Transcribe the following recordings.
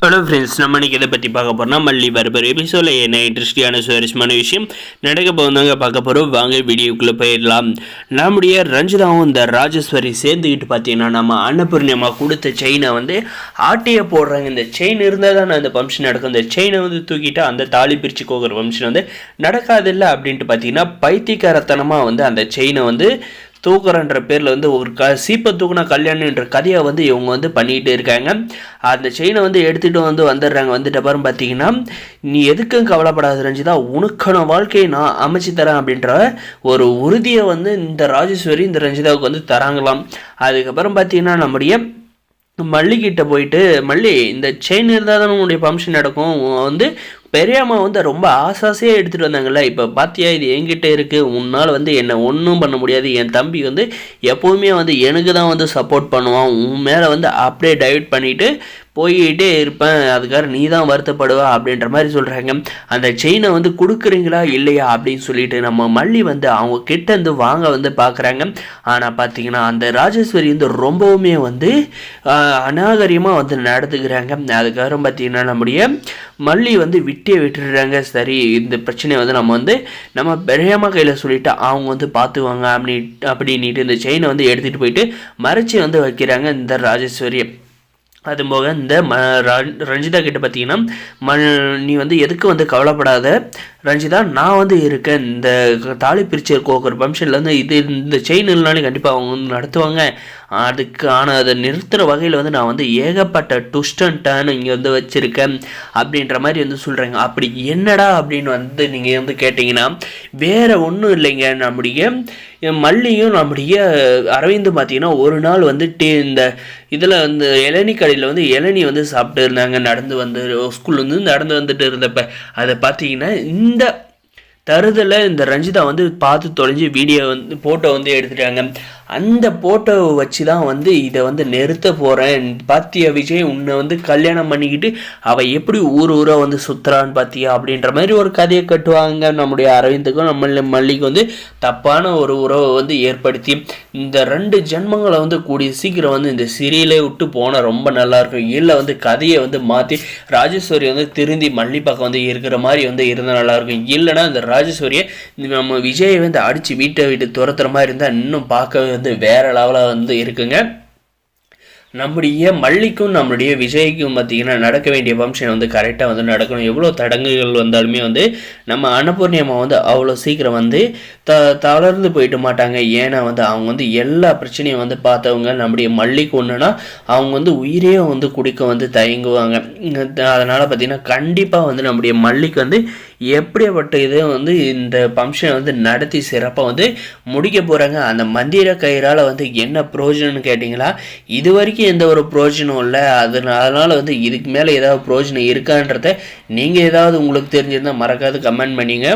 Hello friends, நம்ம இன்றைக்கி இதை பற்றி பார்க்க போகிறோம்னா மல்லி வரப்போகிற எபிசோடில் என்ன இன்ட்ரெஸ்டிங்கான சுவாரஸ்யமான விஷயம் நடக்க போகிறவங்க பார்க்க போகிறோம். வாங்க வீடியோக்குள்ளே போயிடலாம். நம்முடைய ரஞ்சிதாவும் இந்த ராஜேஸ்வரி சேர்ந்துக்கிட்டு பார்த்தீங்கன்னா நம்ம அன்னபூர்ணியம்மா கொடுத்த செயினை ஆட்டையை போடுறாங்க. இந்த செயின் இருந்தால் தான் அந்த ஃபங்க்ஷன் நடக்கும். இந்த செயினை தூக்கிட்டு அந்த தாலி பிரித்து கோக்குற ஃபங்க்ஷன் நடக்காதில்லை அப்படின்ட்டு பார்த்தீங்கன்னா பைத்தியக்காரத்தனமாக அந்த செயினை தூக்குறன்ற பேரில் ஒரு சீப்பை தூக்குனா கல்யாணம்ன்ற கதையை இவங்க பண்ணிக்கிட்டு இருக்காங்க. அந்த செயினை எடுத்துகிட்டு வந்துடுறாங்க. வந்துட்ட அப்புறம் பார்த்தீங்கன்னா, நீ எதுக்கும் கவலைப்படாத ரஞ்சிதா, உனக்கான வாழ்க்கையை நான் அமைச்சு தரேன் அப்படின்ற ஒரு உறுதியை இந்த ராஜேஸ்வரி இந்த ரஞ்சிதாவுக்கு தராங்களாம். அதுக்கப்புறம் பார்த்தீங்கன்னா நம்முடைய மல்லிகிட்ட போயிட்டு, மல்லி இந்த செயின் இருந்தால் தான் உன்னுடைய ஃபங்க்ஷன் நடக்கும். பெரியம்மா ரொம்ப ஆசாசையாக எடுத்துகிட்டு வந்தாங்கல்ல, இப்போ பார்த்தியா இது என்கிட்ட இருக்குது, உன்னால் என்னை ஒன்றும் பண்ண முடியாது. என் தம்பி எப்போவுமே எனக்கு தான் சப்போர்ட் பண்ணுவான். உன் மேலே அப்படியே டைவர்ட் பண்ணிவிட்டு போய்கிட்டே இருப்பேன், அதுக்காக நீ தான் வருத்தப்படுவா அப்படின்ற மாதிரி சொல்கிறாங்க. அந்த செயினை கொடுக்குறீங்களா இல்லையா அப்படின்னு சொல்லிட்டு நம்ம மல்லி அவங்க கிட்டேருந்து வாங்க பார்க்குறாங்க. ஆனால் பார்த்தீங்கன்னா அந்த ராஜேஸ்வரி ரொம்பவுமே அநாகரியமாக நடந்துக்கிறாங்க. அதுக்கப்புறம் பார்த்தீங்கன்னா நம்முடைய மல்லி விட்டே விட்டுடுறாங்க. சரி, இந்த பிரச்சனையை நம்ம பெரியம்மா கையில் சொல்லிவிட்டு அவங்க பார்த்துவாங்க அப்படின்ட்டு இந்த செயினை எடுத்துகிட்டு போயிட்டு மறைச்சி வைக்கிறாங்க இந்த ராஜேஸ்வரியை. அதுபோக இந்த ரஞ்சிதா கிட்ட பார்த்தீங்கன்னா, நீ எதுக்கு கவலைப்படாத ரஞ்சிதா, நான் இருக்கேன். இந்த தாலி பிரிச்சு கோக்குற ஃபங்க்ஷனில் இந்த செயின் இல்லைனாலும் கண்டிப்பாக அவங்க நடத்துவாங்க. அதுக்கான அதை நிறுத்துகிற வகையில் நான் ஏகப்பட்ட ட்விஸ்ட் அண்ட் டர்ன் இங்கே வச்சுருக்கேன் அப்படின்ற மாதிரி சொல்கிறாங்க. அப்படி என்னடா அப்படின்னு நீங்கள் கேட்டிங்கன்னா, வேறு ஒன்றும் இல்லைங்க. நம்முடைய மல்லியும் நம்முடைய அரவிந்தும் பார்த்தீங்கன்னா ஒரு நாள் இந்த இதில் இளநீ கடையில் இளநீ சாப்பிட்டு இருந்தாங்க. நடந்து ஸ்கூல்லேருந்து நடந்து வந்துட்டு இருந்தப்ப அதை பார்த்தீங்கன்னா இந்த தருதலை இந்த ரஞ்சிதா பார்த்து தொலைஞ்சி வீடியோ ஃபோட்டோ எடுத்துட்டாங்க. அந்த ஃபோட்டோவை வச்சு தான் இதை நிறுத்த போகிறேன். பாத்தியா விஜய், உன்னை கல்யாணம் பண்ணிக்கிட்டு அவள் எப்படி ஊராக சுற்றுறான்னு பார்த்தியா அப்படின்ற மாதிரி ஒரு கதையை கட்டுவாங்க. நம்முடைய அரவிந்துக்கும் நம்ம மல்லிக்கு தப்பான ஒரு உறவை ஏற்படுத்தி இந்த 2 ஜென்மங்களை கூடிய சீக்கிரம் இந்த சீரியலே விட்டு போனால் ரொம்ப நல்லாயிருக்கும். இல்லை கதையை மாற்றி ராஜேஸ்வரி திருந்தி மல்லி பக்கம் இருக்கிற மாதிரி இருந்தால் நல்லாயிருக்கும். இல்லைனா இந்த ராஜேஸ்வரியை நம்ம விஜயை அடித்து வீட்டை விட்டு துரத்துற மாதிரி இருந்தால் இன்னும் பார்க்க வேற லெவலில் இருக்குங்க. நம்முடைய மல்லிக்கும் நம்மளுடைய விஜய்க்கும் பார்த்திங்கன்னா நடக்க வேண்டிய ஃபங்க்ஷன் கரெக்டாக நடக்கணும். எவ்வளோ தடங்குகள் வந்தாலுமே நம்ம அன்னபூர்ணியம்மா அவ்வளோ சீக்கிரம் தளர்ந்து போயிட்டு மாட்டாங்க. ஏன்னா அவங்க எல்லா பிரச்சனையும் பார்த்தவங்க. நம்முடைய மல்லிக்கு ஒன்றுனா அவங்க உயிரே குடிக்க தயங்குவாங்க. அதனால் பார்த்திங்கன்னா கண்டிப்பாக நம்முடைய மல்லிக்கு எப்படியாப்பட்ட இதை இந்த ஃபங்க்ஷனை நடத்தி சிறப்பாக முடிக்க போகிறாங்க. அந்த மந்திர கயிறால் என்ன பிரயோஜனம்னு கேட்டிங்களா, இது வரைக்கும் எந்த ஒரு பிரயோஜனம் இல்லை. அதனால் இதுக்கு மேலே ஏதாவது பிரயோஜனம் இருக்கான்றத நீங்கள் ஏதாவது உங்களுக்கு தெரிஞ்சிருந்தால் மறக்காது கமெண்ட் பண்ணிங்க.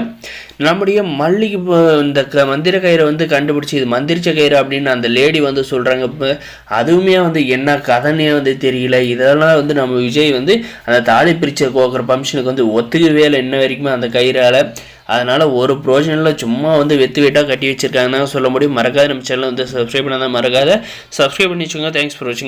நம்முடைய மல்லிக்கு இந்த மந்திர கயிறை கண்டுபிடிச்சி இது மந்திரிச்ச கயிறு அப்படின்னு அந்த லேடி சொல்கிறாங்க. இப்போ அதுவுமே என்ன கதைன்னே தெரியல. இதெல்லாம் நம்ம விஜய் அந்த தாலி பிரிச்ச கோக்குற ஃபங்க்ஷனுக்கு ஒத்துக்கவே இல்லை இன்ன வரைக்குமே அந்த கயிறால். அதனால் ஒரு ப்ரோஜனில் சும்மா வெத்து வெட்டாக கட்டி வச்சுருக்காங்கன்னு சொல்ல முடியும். மறக்காத நம்ம சேனலை சப்ஸ்கிரைப் பண்ணாதான் மறக்காத சப்ஸ்கிரைப் பண்ணி வச்சுக்கோங்க. தேங்க்ஸ் ஃபார் வாட்சிங்.